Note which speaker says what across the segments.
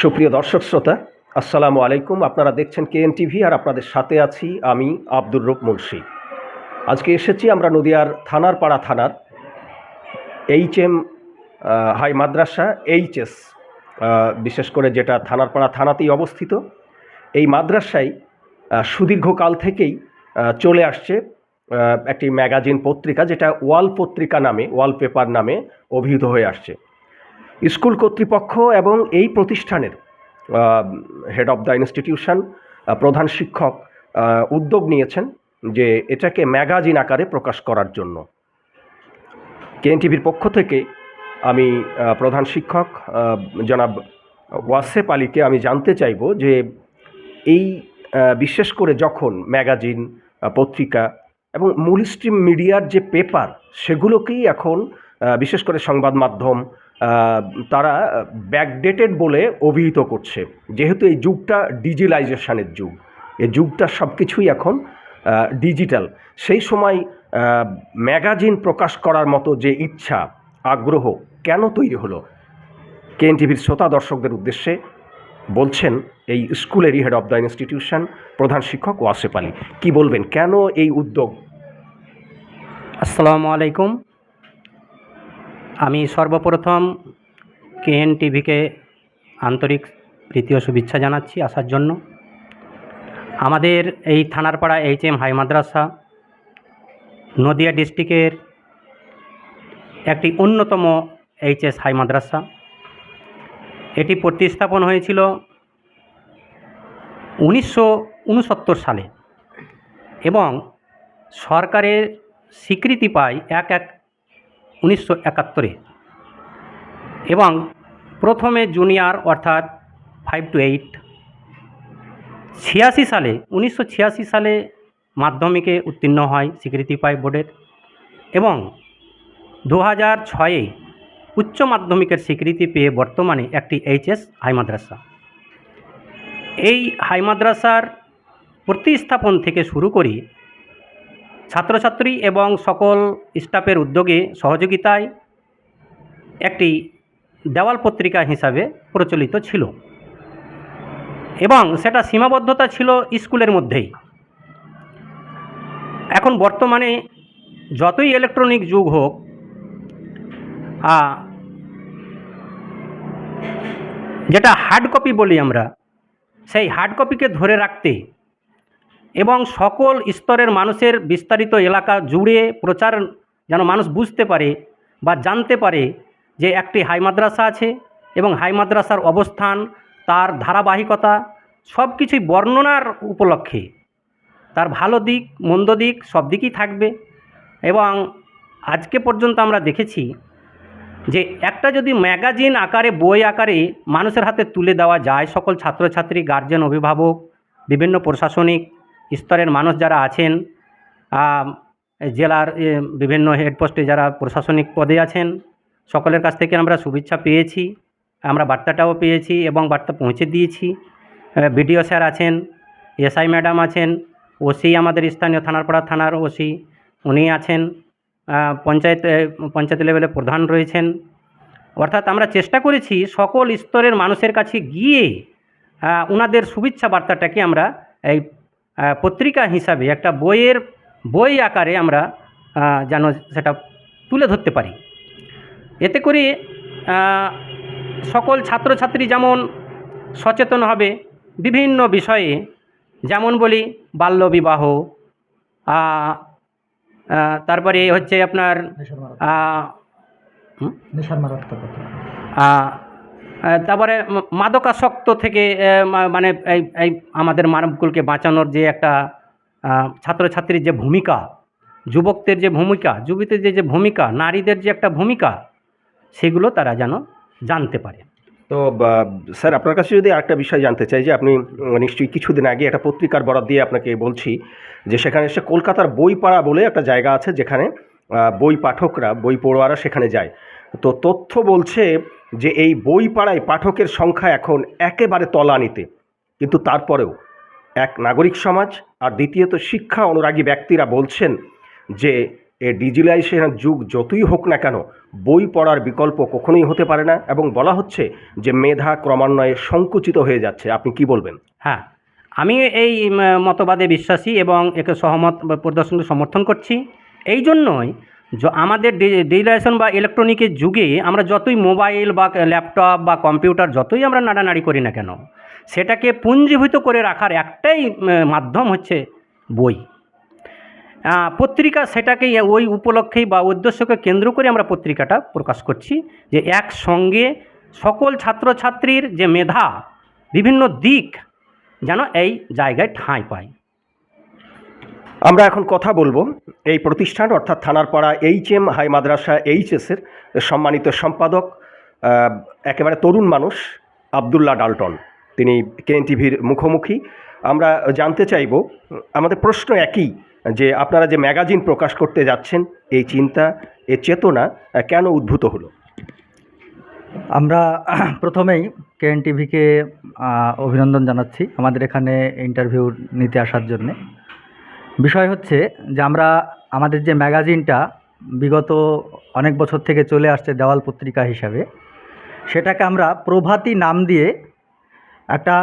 Speaker 1: সুপ্রিয় দর্শক শ্রোতা, আসসালামু আলাইকুম। আপনারা দেখছেন কেএন টিভি আর আপনাদের সাথে আছি আমি আব্দুর রূপ মুন্সী। আজকে এসেছি আমরা নদিয়ার থানারপাড়া থানার এইচএম হাই মাদ্রাসা এইচএস, বিশেষ করে যেটা থানারপাড়া থানাতেই অবস্থিত। এই মাদ্রাসায় সুদীর্ঘকাল থেকেই চলে আসছে একটি ম্যাগাজিন পত্রিকা, যেটা ওয়াল পত্রিকা নামে, ওয়ালপেপার নামে অভিহিত হয়ে আসছে। স্কুল কর্তৃপক্ষ এবং এই প্রতিষ্ঠানের হেড অফ দ্য ইনস্টিটিউশন, প্রধান শিক্ষক উদ্যোগ নিয়েছেন যে এটাকে ম্যাগাজিন আকারে প্রকাশ করার জন্য। কেএন টিভির পক্ষ থেকে আমি প্রধান শিক্ষক জনাব ওয়াসেফ আলীকে আমি জানতে চাইব যে এই বিশেষ করে যখন ম্যাগাজিন, পত্রিকা এবং মূল স্ট্রিম মিডিয়ার যে পেপার, সেগুলোকেই এখন বিশেষ করে সংবাদ মাধ্যম তারা ব্যাকডেটেড বলে অভিহিত করছে, যেহেতু এই যুগটা ডিজিটালাইজেশনের যুগ, এই যুগটা সব কিছুই এখন ডিজিটাল। সেই সময় ম্যাগাজিন প্রকাশ করার মতো যে ইচ্ছা, আগ্রহ কেন তৈরি হলো? কেএন টিভির শ্রোতা দর্শকদের উদ্দেশ্যে বলছেন এই স্কুলেরই হেড অফ দ্য ইনস্টিটিউশন, প্রধান শিক্ষক ওয়াসেফ আলী। কী বলবেন, কেন এই উদ্যোগ?
Speaker 2: আসসালামু আলাইকুম। আমি সর্বপ্রথম কেএন টিভিকে আন্তরিক প্রীতি ও শুভেচ্ছা জানাচ্ছি আসার জন্য। আমাদের এই থানারপাড়া এইচএম হাই মাদ্রাসা নদিয়া ডিস্ট্রিক্টের একটি অন্যতম এইচএস হাই মাদ্রাসা। এটি প্রতিস্থাপন হয়েছিল 1969 সালে এবং সরকারের স্বীকৃতি পায় 1/1/1971 এবং প্রথমে জুনিয়র অর্থাৎ 5 to 8। 1986 সালে মাধ্যমিকে উত্তীর্ণ হয়, স্বীকৃতি পায় বোর্ডের, এবং 2006-এ উচ্চ মাধ্যমিকের স্বীকৃতি পেয়ে বর্তমানে একটি এইচএস হাই মাদ্রাসা। এই হাই মাদ্রাসার প্রতিস্থাপন থেকে শুরু করে ছাত্রছাত্রী এবং সকল স্টাফের উদ্যোগে সহযোগিতায় একটি দেওয়াল পত্রিকা হিসাবে প্রচলিত ছিল এবং সেটা সীমাবদ্ধতা ছিল স্কুলের মধ্যেই। এখন বর্তমানে যতই ইলেকট্রনিক যুগ হোক, যেটা হার্ড কপি বলি আমরা, সেই হার্ড কপিকে ধরে রাখতে এবং সকল স্তরের মানুষের বিস্তারিত এলাকা জুড়ে প্রচার, যেন মানুষ বুঝতে পারে বা জানতে পারে যে একটি হাই মাদ্রাসা আছে এবং হাই মাদ্রাসার অবস্থান, তার ধারাবাহিকতা, সব কিছুই বর্ণনার উপলক্ষে তার ভালো দিক মন্দ দিক সব দিকই থাকবে। এবং আজকে পর্যন্ত আমরা দেখেছি যে একটা যদি ম্যাগাজিন আকারে, বই আকারে মানুষের হাতে তুলে দেওয়া যায়, সকল ছাত্রছাত্রী, গার্জেন, অভিভাবক, বিভিন্ন প্রশাসনিক স্তরের মানুষ যারা আছেন, জেলার বিভিন্ন হেডপোস্টে যারা প্রশাসনিক পদে আছেন, সকলের কাছ থেকে আমরা শুভেচ্ছা পেয়েছি, আমরা বার্তাটাও পেয়েছি এবং বার্তা পৌঁছে দিয়েছি। বিডিও স্যার আছেন, এসআই ম্যাডাম আছেন, ওসি আমাদের স্থানীয় থানারপাড়া থানার ওসি উনি আছেন, পঞ্চায়েত লেভেলে প্রধান রয়েছেন। অর্থাৎ আমরা চেষ্টা করেছি সকল স্তরের মানুষের কাছে গিয়ে ওনাদের শুভেচ্ছা বার্তাটাকে আমরা এই পত্রিকা হিসাবে, একটা বই আকারে আমরা যেন সেটা তুলে ধরতে পারি। এতে করে সকল ছাত্রছাত্রী যেমন সচেতন হবে বিভিন্ন বিষয়ে, যেমন বলি বাল্যবিবাহ, তারপরে হচ্ছে আপনার তারপরে মাদকাসক্ত থেকে মানে এই আমাদের মানবকুলকে বাঁচানোর যে একটা ছাত্রছাত্রীর যে ভূমিকা, যুবকদের যে ভূমিকা, যুবতীদের যে ভূমিকা, নারীদের যে একটা ভূমিকা, সেগুলো তারা যেন জানতে পারে।
Speaker 1: তো স্যার, আপনার কাছে যদি আরেকটা বিষয় জানতে চাই, যে আপনি নিশ্চয়ই কিছুদিন আগে একটা পত্রিকার বরাত দিয়ে আপনাকে বলছি যে সেখানে এসে কলকাতার বইপাড়া বলে একটা জায়গা আছে, যেখানে বই পাঠকরা, বই পড়ুয়ারা সেখানে যায়। তো তথ্য বলছে যে এই বইপাড়ায় পাঠকের সংখ্যা এখন একেবারে তলানিতে, কিন্তু তারপরেও এক নাগরিক সমাজ আর দ্বিতীয়ত শিক্ষা অনুরাগী ব্যক্তিরা বলছেন যে এ ডিজিটালাইজেশনের যুগ যতই হোক না কেন বই পড়ার বিকল্প কখনোই হতে পারে না, এবং বলা হচ্ছে যে মেধা ক্রমান্বয়ে সংকুচিত হয়ে যাচ্ছে। আপনি কি বলবেন?
Speaker 2: হ্যাঁ, আমি এই মতবাদে বিশ্বাসী এবং একে সহমত বা প্রদর্শনকে সমর্থন করছি। এই জন্যই আমাদের ডিজিটালাইজেশন বা ইলেকট্রনিকের যুগে আমরা যতই মোবাইল বা ল্যাপটপ বা কম্পিউটার যতই আমরা নাড়ানাড়ি করি না কেন, সেটাকে পুঞ্জীভূত করে রাখার একটাই মাধ্যম হচ্ছে বই। পত্রিকা সেটাকেই ওই উপলক্ষেই বা উদ্দেশ্যকে কেন্দ্র করে আমরা পত্রিকাটা প্রকাশ করছি, যে একসঙ্গে সকল ছাত্রছাত্রীর যে মেধা বিভিন্ন দিক যেন এই জায়গায় ঠাঁই পায়।
Speaker 1: আমরা এখন কথা বলবো এই প্রতিষ্ঠান অর্থাৎ থানারপাড়া এইচএম হাই মাদ্রাসা এইচএসের সম্মানিত সম্পাদক, একেবারে তরুণ মানুষ আবদুল্লাহ ডাল্টন। তিনি কেএনটিভির মুখোমুখি। আমরা জানতে চাইব, আমাদের প্রশ্ন একই, যে আপনারা যে ম্যাগাজিন প্রকাশ করতে যাচ্ছেন, এই চিন্তা, এই চেতনা কেন উদ্ভূত হলো?
Speaker 3: আমরা প্রথমেই কেএনটিভিকে অভিনন্দন জানাচ্ছি আমাদের এখানে ইন্টারভিউ নিতে আসার জন্যে। বিষয় হচ্ছে যে আমরা আমাদের যে ম্যাগাজিনটা বিগত অনেক বছর থেকে চলে আসছে দেওয়াল পত্রিকা হিসাবে, সেটাকে আমরা প্রভাতী নাম দিয়ে একটা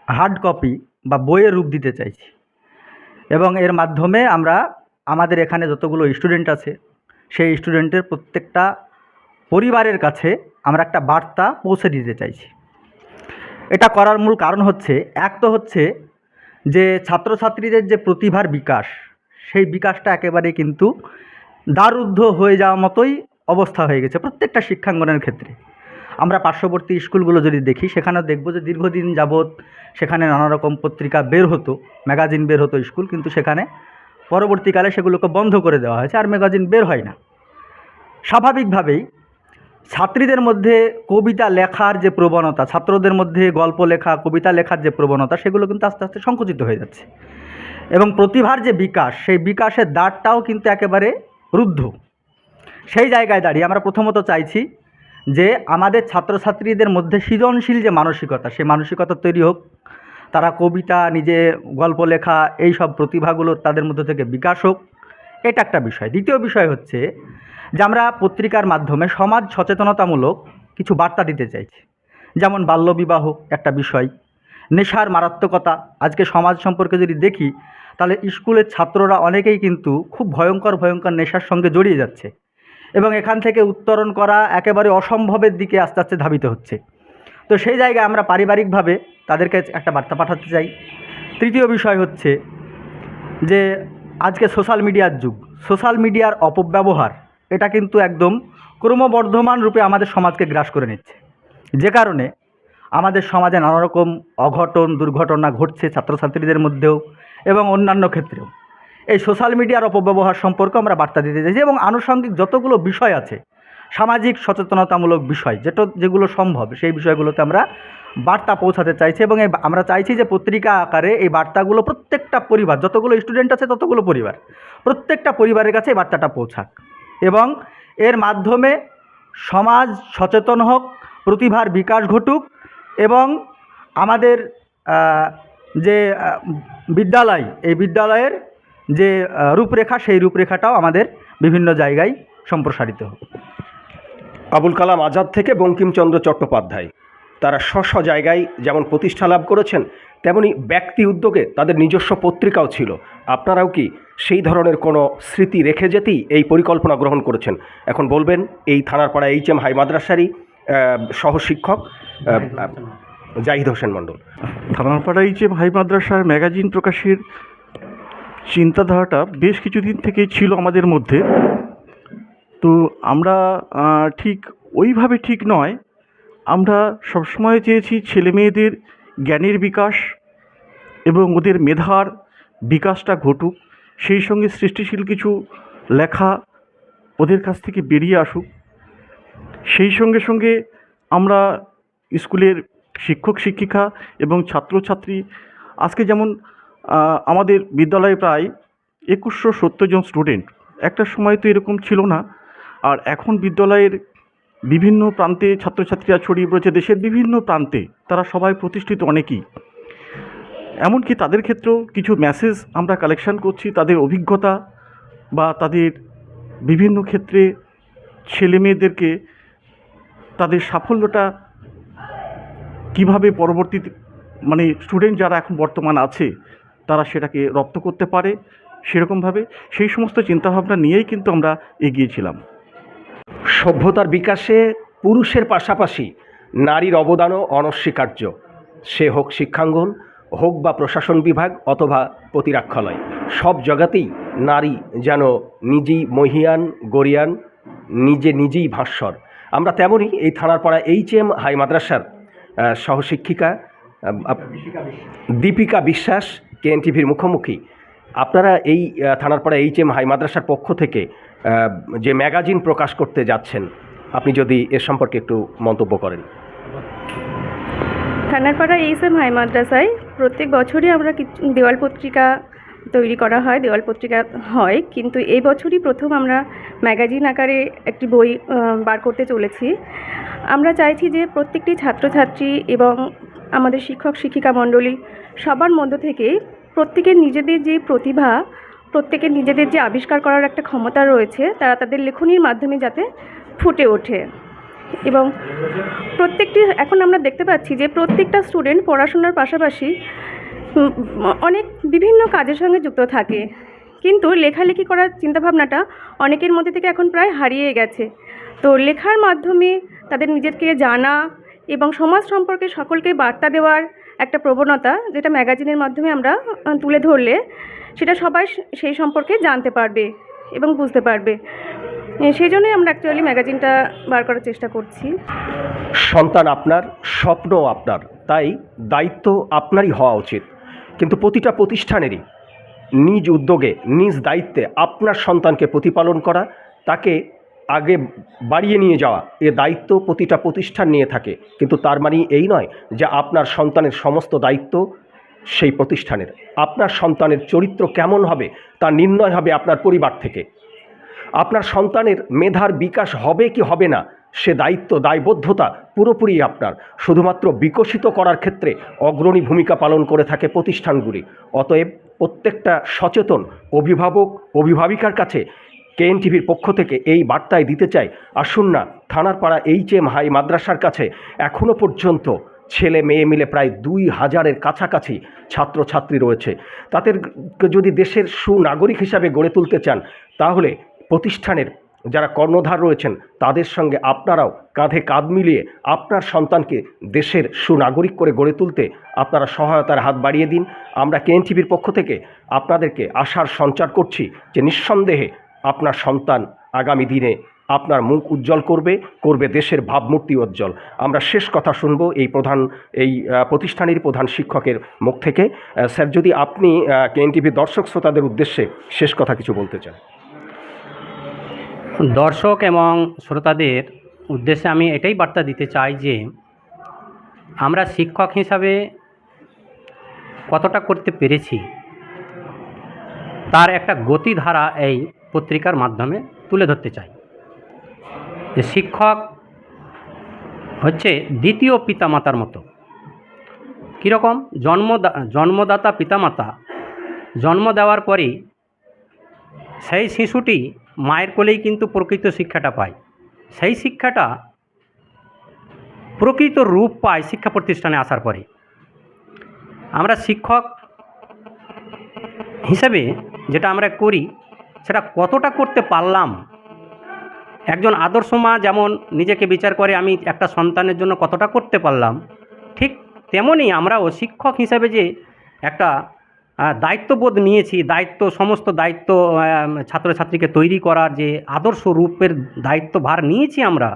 Speaker 3: হার্ড কপি বা বইয়ের রূপ দিতে চাইছি, এবং এর মাধ্যমে আমরা আমাদের এখানে যতগুলো স্টুডেন্ট আছে সেই স্টুডেন্টের প্রত্যেকটা পরিবারের কাছে আমরা একটা বার্তা পৌঁছে দিতে চাইছি। এটা করার মূল কারণ হচ্ছে, এক তো হচ্ছে যে ছাত্রছাত্রীদের যে প্রতিভার বিকাশ, সেই বিকাশটা একেবারে কিন্তু দ্বারুদ্ধ হয়ে যাওয়া মতোই অবস্থা হয়ে গেছে প্রত্যেকটা শিক্ষাঙ্গনের ক্ষেত্রে। আমরা পার্শ্ববর্তী স্কুলগুলো যদি দেখি, সেখানেও দেখব যে দীর্ঘদিন যাবৎ সেখানে নানা রকম পত্রিকা বের হতো, ম্যাগাজিন বের হতো স্কুল, কিন্তু সেখানে পরবর্তীকালে সেগুলোকে বন্ধ করে দেওয়া হয়েছে, আর ম্যাগাজিন বের হয় না। স্বাভাবিকভাবেই ছাত্রীদের মধ্যে কবিতা লেখার যে প্রবণতা, ছাত্রদের মধ্যে গল্প লেখা, কবিতা লেখার যে প্রবণতা, সেগুলো কিন্তু আস্তে আস্তে সংকুচিত হয়ে যাচ্ছে, এবং প্রতিভার যে বিকাশ, সেই বিকাশের দ্বারটাও কিন্তু একেবারে রুদ্ধ। সেই জায়গায় দাঁড়িয়ে আমরা প্রথমত চাইছি যে আমাদের ছাত্রছাত্রীদের মধ্যে সৃজনশীল যে মানসিকতা, সেই মানসিকতা তৈরি হোক, তারা কবিতা, নিজে গল্প লেখা, এই সব প্রতিভাগুলো তাদের মধ্যে থেকে বিকাশ হোক, এটা একটা বিষয়। দ্বিতীয় বিষয় হচ্ছে যে আমরা পত্রিকার মাধ্যমে সমাজ সচেতনতামূলক কিছু বার্তা দিতে চাইছি। যেমন বাল্যবিবাহ একটা বিষয়, নেশার মারাত্মকতা। আজকে সমাজ সম্পর্কে যদি দেখি, তাহলে স্কুলের ছাত্ররা অনেকেই কিন্তু খুব ভয়ঙ্কর ভয়ঙ্কর নেশার সঙ্গে জড়িয়ে যাচ্ছে, এবং এখান থেকে উত্তরণ করা একেবারে অসম্ভবের দিকে আস্তে আস্তে ধাবিত হচ্ছে। তো সেই জায়গায় আমরা পারিবারিকভাবে তাদেরকে একটা বার্তা পাঠাতে চাই। তৃতীয় বিষয় হচ্ছে যে আজকে সোশ্যাল মিডিয়ার যুগ, সোশ্যাল মিডিয়ার অপব্যবহার এটা কিন্তু একদম ক্রমবর্ধমান রূপে আমাদের সমাজকে গ্রাস করে নিচ্ছে, যে কারণে আমাদের সমাজে নানা রকম অঘটন দুর্ঘটনা ঘটছে ছাত্রছাত্রীদের মধ্যেও এবং অন্যান্য ক্ষেত্রেও। এই সোশ্যাল মিডিয়ার অপব্যবহার সম্পর্কে আমরা বার্তা দিতে চাইছি, এবং আনুষঙ্গিক যতগুলো বিষয় আছে, সামাজিক সচেতনতামূলক বিষয় যেগুলো সম্ভব, সেই বিষয়গুলোতে আমরা বার্তা পৌঁছাতে চাইছি, এবং আমরা চাইছি যে পত্রিকা আকারে এই বার্তাগুলো প্রত্যেকটা পরিবার, যতগুলো স্টুডেন্ট আছে ততগুলো পরিবার, প্রত্যেকটা পরিবারের কাছে এই বার্তাটা পৌঁছাক, এবং এর মাধ্যমে সমাজ সচেতন হোক, প্রতিভার বিকাশ ঘটুক, এবং আমাদের যে বিদ্যালয়, এই বিদ্যালয়ের যে রূপরেখা, সেই রূপরেখাটাও আমাদের বিভিন্ন জায়গায় সম্প্রসারিত হোক।
Speaker 1: আবুল কালাম আজাদ থেকে বঙ্কিমচন্দ্র চট্টোপাধ্যায়, তারা স্ব জায়গায় যেমন প্রতিষ্ঠা লাভ করেছেন, তেমনি ব্যক্তি উদ্যোগে তাদের নিজস্ব পত্রিকাও ছিল। আপনারাও কি সেই ধরনের কোনো স্মৃতি রেখে যেতেই এই পরিকল্পনা গ্রহণ করেছেন? এখন বলবেন এই থানারপাড়া এইচএম হাই মাদ্রাসারই সহশিক্ষক জাহিদ হোসেন মণ্ডল।
Speaker 4: থানারপাড়া এইচএম হাই মাদ্রাসার ম্যাগাজিন প্রকাশের চিন্তাধারাটা বেশ কিছুদিন থেকেই ছিল আমাদের মধ্যে। তো আমরা ঠিক ওইভাবে ঠিক নয়, আমরা সবসময় চেয়েছি ছেলে মেয়েদের জ্ঞানের বিকাশ এবং ওদের মেধার বিকাশটা ঘটুক, সেই সঙ্গে সৃষ্টিশীল কিছু লেখা ওদের কাছ থেকে বেরিয়ে আসুক। সেই সঙ্গে সঙ্গে আমরা স্কুলের শিক্ষক শিক্ষিকা এবং ছাত্রছাত্রী, আজকে যেমন আমাদের বিদ্যালয়ে প্রায় 2170 জন স্টুডেন্ট, একটা সময় তো এরকম ছিল না। আর এখন বিদ্যালয়ের বিভিন্ন প্রান্তে ছাত্রছাত্রীরা ছড়িয়ে পড়েছে, দেশের বিভিন্ন প্রান্তে, তারা সবাই প্রতিষ্ঠিত অনেকেই। এমনকি তাদের ক্ষেত্রেও কিছু মেসেজ আমরা কালেকশন করছি, তাদের অভিজ্ঞতা বা তাদের বিভিন্ন ক্ষেত্রে ছেলে মেয়েদেরকে তাদের সাফল্যটা কিভাবে পরবর্তীতে মানে স্টুডেন্ট যারা এখন বর্তমান আছে তারা সেটাকে রপ্ত করতে পারে, সেরকমভাবে সেই সমস্ত চিন্তাভাবনা নিয়েই কিন্তু আমরা এগিয়েছিলাম।
Speaker 1: সভ্যতার বিকাশে পুরুষের পাশাপাশি নারীর অবদানও অনস্বীকার্য। সে হোক শিক্ষাঙ্গন, হোক বা প্রশাসন বিভাগ অথবা প্রতিরক্ষালয়, সব জগতেই নারী যেন নিজেই মহিয়ান গরিয়ান, নিজেই ভাস্বর। আমরা তেমনই এই থানারপাড়া HM হাই মাদ্রাসার সহশিক্ষিকা দীপিকা বিশ্বাস KNTVর মুখোমুখি। আপনারা এই থানারপাড়া HM হাই মাদ্রাসার পক্ষ থেকে যে ম্যাগাজিন প্রকাশ করতে যাচ্ছেন, আপনি যদি এ সম্পর্কে একটু মন্তব্য করেন।
Speaker 5: থানারপাড়া HM হাই মাদ্রাসায় প্রত্যেক বছরই আমরা দেওয়াল পত্রিকা তৈরি করা হয়, দেওয়াল পত্রিকা হয়, কিন্তু এই বছরই প্রথম আমরা ম্যাগাজিন আকারে একটি বই বার করতে চলেছি। আমরা চাইছি যে প্রত্যেকটি ছাত্রছাত্রী এবং আমাদের শিক্ষক শিক্ষিকা মণ্ডলী সবার মধ্য থেকে প্রত্যেকের নিজেদের যে প্রতিভা, প্রত্যেকের নিজেদের যে আবিষ্কার করার একটা ক্ষমতা রয়েছে, তারা তাদের লেখনীর মাধ্যমে যাতে ফুটে ওঠে। এবং প্রত্যেকটি, এখন আমরা দেখতে পাচ্ছি যে প্রত্যেকটা স্টুডেন্ট পড়াশোনার পাশাপাশি অনেক বিভিন্ন কাজের সঙ্গে যুক্ত থাকে, কিন্তু লেখালেখি করার চিন্তাভাবনাটা অনেকের মধ্যে থেকে এখন প্রায় হারিয়ে গেছে। তো লেখার মাধ্যমে তাদের নিজেকে জানা এবং সমাজ সম্পর্কে সকলকে বার্তা দেওয়ার একটা প্রবণতা, যেটা ম্যাগাজিনের মাধ্যমে আমরা তুলে ধরলে সেটা সবাই সেই সম্পর্কে জানতে পারবে এবং বুঝতে পারবে। সেই জন্যই আমরা অ্যাকচুয়ালি ম্যাগাজিনটা বার করার চেষ্টা করছি।
Speaker 1: সন্তান আপনার, স্বপ্ন আপনার, তাই দায়িত্ব আপনারই হওয়া উচিত। কিন্তু প্রতিটা প্রতিষ্ঠানেরই নিজ উদ্যোগে নিজ দায়িত্বে আপনার সন্তানকে প্রতিপালন করা, তাকে আগে বাড়িয়ে নিয়ে যাওয়া, এ দায়িত্ব প্রতিটা প্রতিষ্ঠান নিয়ে থাকে। কিন্তু তার মানে এই নয় যে আপনার সন্তানের সমস্ত দায়িত্ব সেই প্রতিষ্ঠানের। আপনার সন্তানের চরিত্র কেমন হবে তা নির্ণয় হবে আপনার পরিবার থেকে। আপনার সন্তানের মেধার বিকাশ হবে কি হবে না সে দায়িত্ব দায়বদ্ধতা পুরোপুরি আপনার। শুধুমাত্র বিকশিত করার ক্ষেত্রে অগ্রণী ভূমিকা পালন করে থাকে প্রতিষ্ঠানগুলি। অতএব প্রত্যেকটা সচেতন অভিভাবক অভিভাবিকার কাছে KNTVর পক্ষ থেকে এই বার্তায় দিতে চাই, আসুন না থানারপাড়া HM হাই মাদ্রাসার কাছে এখনও পর্যন্ত ছেলে মেয়ে মিলে প্রায় 2000-এর কাছাকাছি ছাত্রছাত্রী রয়েছে। তাদেরকে যদি দেশের সুনাগরিক হিসাবে গড়ে তুলতে চান, তাহলে প্রতিষ্ঠানের যারা কর্ণধার রয়েছেন তাদের সঙ্গে আপনারাও কাঁধে কাঁধ মিলিয়ে আপনার সন্তানকে দেশের সুনাগরিক করে গড়ে তুলতে আপনারা সহায়তার হাত বাড়িয়ে দিন। আমরা KNTVর পক্ষ থেকে আপনাদেরকে আশার সঞ্চার করছি যে নিঃসন্দেহে আপনার সন্তান আগামী দিনে আপনার মুখ উজ্জ্বল করবে দেশের ভাবমূর্তি উজ্জ্বল। আমরা শেষ কথা শুনব এই প্রতিষ্ঠানের প্রধান শিক্ষকের মুখ থেকে। স্যার, যদি আপনি KNTV দর্শক শ্রোতাদের উদ্দেশ্যে শেষ কথা কিছু বলতে চান।
Speaker 2: দর্শক এবং শ্রোতাদের উদ্দেশ্যে আমি এটাই বার্তা দিতে চাই যে আমরা শিক্ষক হিসাবে কতটা করতে পেরেছি তার একটা গতিধারা এই পত্রিকার মাধ্যমে তুলে ধরতে চাই। যে শিক্ষক হচ্ছে দ্বিতীয় পিতামাতার মতো। কীরকম? জন্মদাতা পিতামাতা জন্ম দেওয়ার পরই সেই শিশুটি মায়ের কোলেই কিন্তু প্রকৃত শিক্ষাটা পায়। সেই শিক্ষাটা প্রকৃত রূপ পায় শিক্ষা প্রতিষ্ঠানে আসার পরে। আমরা শিক্ষক হিসেবে যেটা আমরা করি সেটা কতটা করতে পারলাম, একজন আদর্শ মা যেমন নিজেকে বিচার করে আমি একটা সন্তানের জন্য কতটা করতে পারলাম, ঠিক তেমনই আমরাও শিক্ষক হিসেবে যে একটা দায়িত্ববোধ নিয়েছি, সমস্ত দায়িত্ব ছাত্রছাত্রীকে তৈরি করার যে আদর্শ রূপের দায়িত্বভার নিয়েছি আমরা,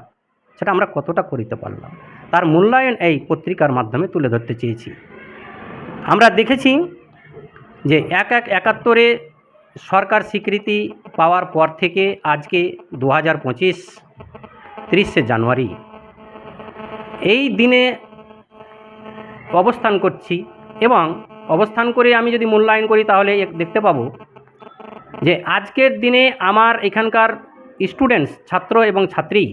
Speaker 2: সেটা আমরা কতটা করিতে পারলাম তার মূল্যায়ন এই পত্রিকার মাধ্যমে তুলে ধরতে চেয়েছি। আমরা দেখেছি যে 71 সরকার স্বীকৃতি পাওয়ার পর থেকে আজকে 2025 30শে জানুয়ারি এই দিনে অবস্থান করছি, এবং অবস্থান করে আমি যদি মূল্যায়ন করি তাহলে দেখতে পাবো যে আজকের দিনে আমার এখানকার স্টুডেন্টস, ছাত্র এবং ছাত্রী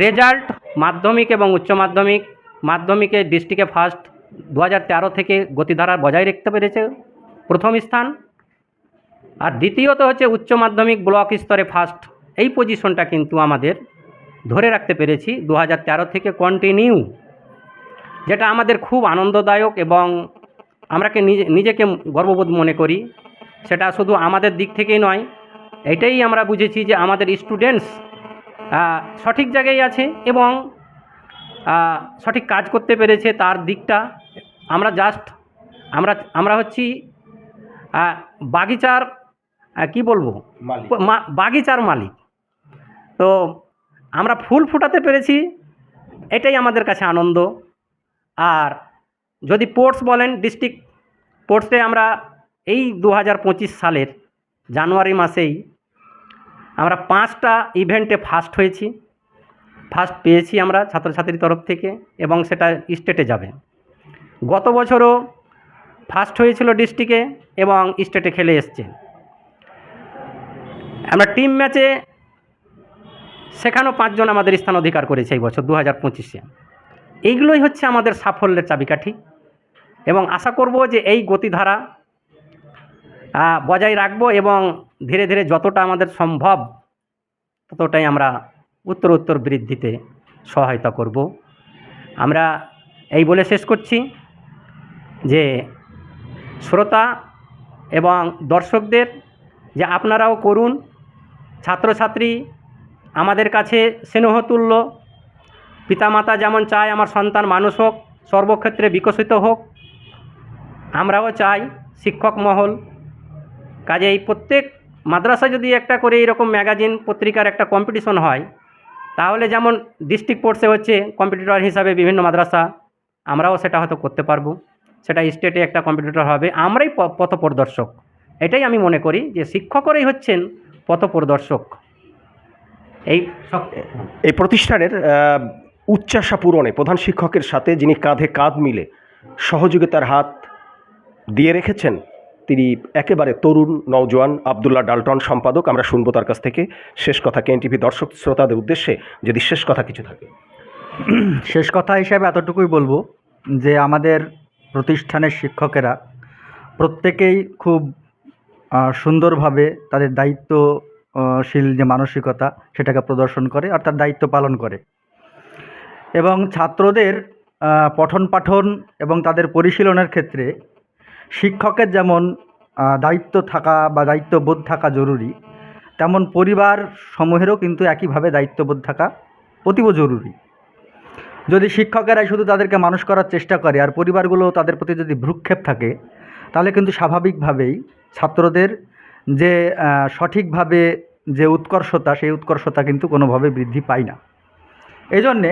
Speaker 2: রেজাল্ট মাধ্যমিক এবং উচ্চ মাধ্যমিকে ডিস্ট্রিক্টে ফার্স্ট, 2013 থেকে গতিধারা বজায় রাখতে পেরেছে প্রথম স্থান, আর দ্বিতীয়ত হচ্ছে উচ্চ মাধ্যমিক ব্লক স্তরে ফার্স্ট, এই পজিশনটা কিন্তু আমাদের ধরে রাখতে পেরেছি 2013 থেকে কন্টিনিউ, যেটা আমাদের খুব আনন্দদায়ক এবং আমরাকে নিজেকে গর্ববোধ মনে করি। সেটা শুধু আমাদের দিক থেকেই নয়, এটাই আমরা বুঝেছি যে আমাদের স্টুডেন্টস সঠিক জায়গায় আছে এবং সঠিক কাজ করতে পেরেছে। তার দিকটা আমরা জাস্ট আমরা হচ্ছি বাগিচার কি বলবো, বাগিচার মালিক। তো আমরা ফুল ফোটাতে পেরেছি, এটাই আমাদের কাছে আনন্দ। আর যদি স্পোর্টস বলেন, ডিস্ট্রিক্ট স্পোর্টসে আমরা এই 2025 সালের জানুয়ারি মাসেই আমরা 5টা ইভেন্টে ফার্স্ট হয়েছি, ফার্স্ট পেয়েছি আমরা ছাত্রছাত্রীর তরফ থেকে, এবং সেটা স্টেটে যাবে। গত বছরও ফার্স্ট হয়েছিল ডিস্ট্রিক্টে এবং স্টেটে খেলে এসছে। আমরা টিম ম্যাচে সেখানেও 5 জন আমাদের স্থান অধিকার করেছে এই বছর 2025-এ। এইগুলোই হচ্ছে আমাদের সাফল্যের চাবিকাঠি, এবং আশা করব যে এই গতিধারা বজায় রাখবো এবং ধীরে ধীরে যতটা আমাদের সম্ভব ততটাই আমরা উত্তর বৃদ্ধিতে সহায়তা করব। আমরা এই বলে শেষ করছি যে শ্রোতা এবং দর্শকদের যে আপনারাও করুন, ছাত্রছাত্রী আমাদের কাছে স্নেহতুল্য। পিতামাতা যেমন চায় আমার সন্তান মানুষ হোক, সর্বক্ষেত্রে বিকশিত হোক, আমরাও চাই শিক্ষক মহল। কাজেই প্রত্যেক মাদ্রাসা যদি একটা করে এরকম ম্যাগাজিন পত্রিকার একটা কম্পিটিশন হয়, তাহলে যেমন ডিস্ট্রিক্ট স্পোর্টসে হচ্ছে কম্পিটিটর হিসাবে বিভিন্ন মাদ্রাসা, আমরাও সেটা হয়তো করতে পারবো। সেটা স্টেটে একটা কম্পিটিটর হবে, আমরাই পথপ্রদর্শক। এটাই আমি মনে করি যে শিক্ষকরাই হচ্ছেন পথপ্রদর্শক।
Speaker 1: এই প্রতিষ্ঠানের উচ্চাশা পূরণে প্রধান শিক্ষকের সাথে যিনি কাঁধে কাঁধ মিলে সহযোগিতার হাত দিয়ে রেখেছেন, তিনি একেবারে তরুণ নওজোয়ান আবদুল্লাহ ডাল্টন, সম্পাদক। আমরা শুনবো তার কাছ থেকে শেষ কথা কেএনটিভি দর্শক শ্রোতাদের উদ্দেশ্যে, যদি শেষ কথা কিছু থাকে।
Speaker 3: শেষ কথা হিসাবে এতটুকুই বলবো যে আমাদের প্রতিষ্ঠানের শিক্ষকেরা প্রত্যেকেই খুব সুন্দরভাবে তাদের দায়িত্বশীল যে মানসিকতা সেটাকে প্রদর্শন করে আর তার দায়িত্ব পালন করে, এবং ছাত্রদের পঠন পাঠন এবং তাদের পরিশীলনের ক্ষেত্রে শিক্ষকের যেমন দায়িত্ব থাকা বা দায়িত্ববোধ থাকা জরুরি, তেমন পরিবার সমূহেরও কিন্তু একইভাবে দায়িত্ববোধ থাকা অতীব জরুরি। যদি শিক্ষকেরাই শুধু তাদেরকে মানুষ করার চেষ্টা করে আর পরিবারগুলো তাদের প্রতি যদি ভ্রুক্ষেপ থাকে, তাহলে কিন্তু স্বাভাবিকভাবেই ছাত্রদের যে সঠিকভাবে যে উৎকর্ষতা, সেই উৎকর্ষতা কিন্তু কোনোভাবে বৃদ্ধি পায় না। এই জন্যে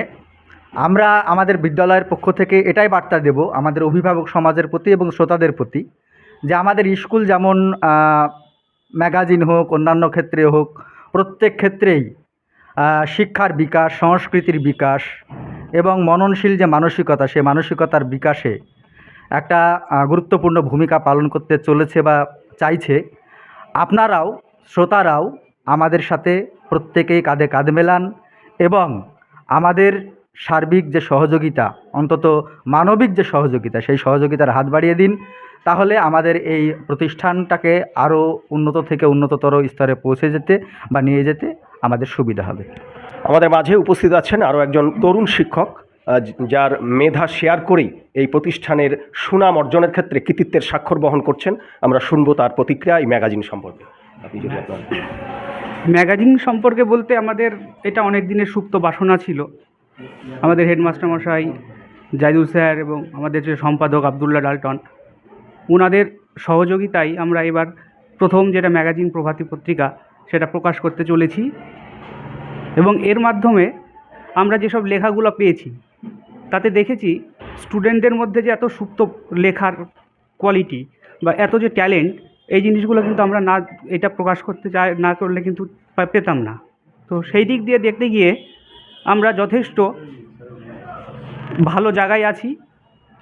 Speaker 3: আমরা আমাদের বিদ্যালয়ের পক্ষ থেকে এটাই বার্তা দেব আমাদের অভিভাবক সমাজের প্রতি এবং শ্রোতাদের প্রতি, যে আমাদের স্কুল যেমন ম্যাগাজিন হোক, অন্যান্য ক্ষেত্রে হোক, প্রত্যেক ক্ষেত্রেই শিক্ষার বিকাশ, সংস্কৃতির বিকাশ এবং মননশীল যে মানসিকতা, সে মানসিকতার বিকাশে একটা গুরুত্বপূর্ণ ভূমিকা পালন করতে চলেছে বা চাইছে। আপনারাও, শ্রোতারাও আমাদের সাথে প্রত্যেকেই কাঁধে কাঁধ মেলান এবং আমাদের সার্বিক যে সহযোগিতা, অন্তত মানবিক যে সহযোগিতা, সেই সহযোগিতার হাত বাড়িয়ে দিন। তাহলে আমাদের এই প্রতিষ্ঠানটাকে আরও উন্নত থেকে উন্নততর স্তরে পৌঁছে যেতে বা নিয়ে যেতে আমাদের সুবিধা হবে।
Speaker 1: আমাদের মাঝে উপস্থিত আছেন আরও একজন তরুণ শিক্ষক, যার মেধা শেয়ার করেই এই প্রতিষ্ঠানের সুনাম অর্জনের ক্ষেত্রে কৃতিত্বের স্বাক্ষর বহন করছেন। আমরা শুনবো তার প্রতিক্রিয়া এই ম্যাগাজিন সম্পর্কে। আপনি যদি আপনার
Speaker 6: ম্যাগাজিন সম্পর্কে বলতে, আমাদের এটা অনেক দিনের সুপ্ত বাসনা ছিল। আমাদের হেডমাস্টার মশাই জাইদুল স্যার এবং আমাদের যে সম্পাদক আবদুল্লাহ ডাল্টন, ওনাদের সহযোগিতায় আমরা এবার প্রথম যেটা ম্যাগাজিন প্রভাতী পত্রিকা সেটা প্রকাশ করতে চলেছি, এবং এর মাধ্যমে আমরা যেসব লেখাগুলো পেয়েছি তাতে দেখেছি স্টুডেন্টদের মধ্যে যে এত সুপ্ত লেখার কোয়ালিটি বা এত যে ট্যালেন্ট, এই জিনিসগুলো কিন্তু আমরা না এটা প্রকাশ করতে না করলে কিন্তু পেতাম না। তো সেই দিক দিয়ে দেখতে গিয়ে আমরা যথেষ্ট ভালো জায়গায় আছি,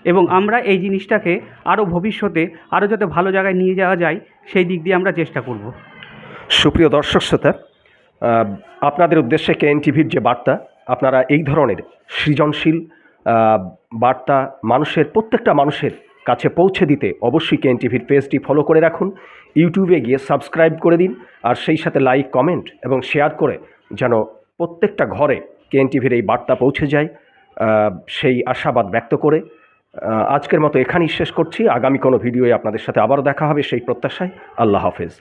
Speaker 6: এবং আমরা এই জিনিসটাকে আরও ভবিষ্যতে আরও যাতে ভালো জায়গায় নিয়ে যাওয়া যায় সেই দিক দিয়ে আমরা চেষ্টা করব।
Speaker 1: সুপ্রিয় দর্শক শ্রোতা, আপনাদের উদ্দেশ্যে কেএনটিভির যে বার্তা, আপনারা এই ধরনের সৃজনশীল বার্তা মানুষের, প্রত্যেকটা মানুষের কাছে পৌঁছে দিতে অবশ্যই কেএনটিভির পেজটি ফলো করে রাখুন, ইউটিউবে গিয়ে সাবস্ক্রাইব করে দিন, আর সেই সাথে লাইক, কমেন্ট এবং শেয়ার করে যেন প্রত্যেকটা ঘরে কেএনটিভির এই বার্তা পৌঁছে যায়, সেই আশাবাদ ব্যক্ত করে আজকের মতো এখানেই শেষ করছি। আগামী কোনো ভিডিওয়ে আপনাদের সাথে আবারও দেখা হবে সেই প্রত্যাশায়। আল্লাহ হাফেজ।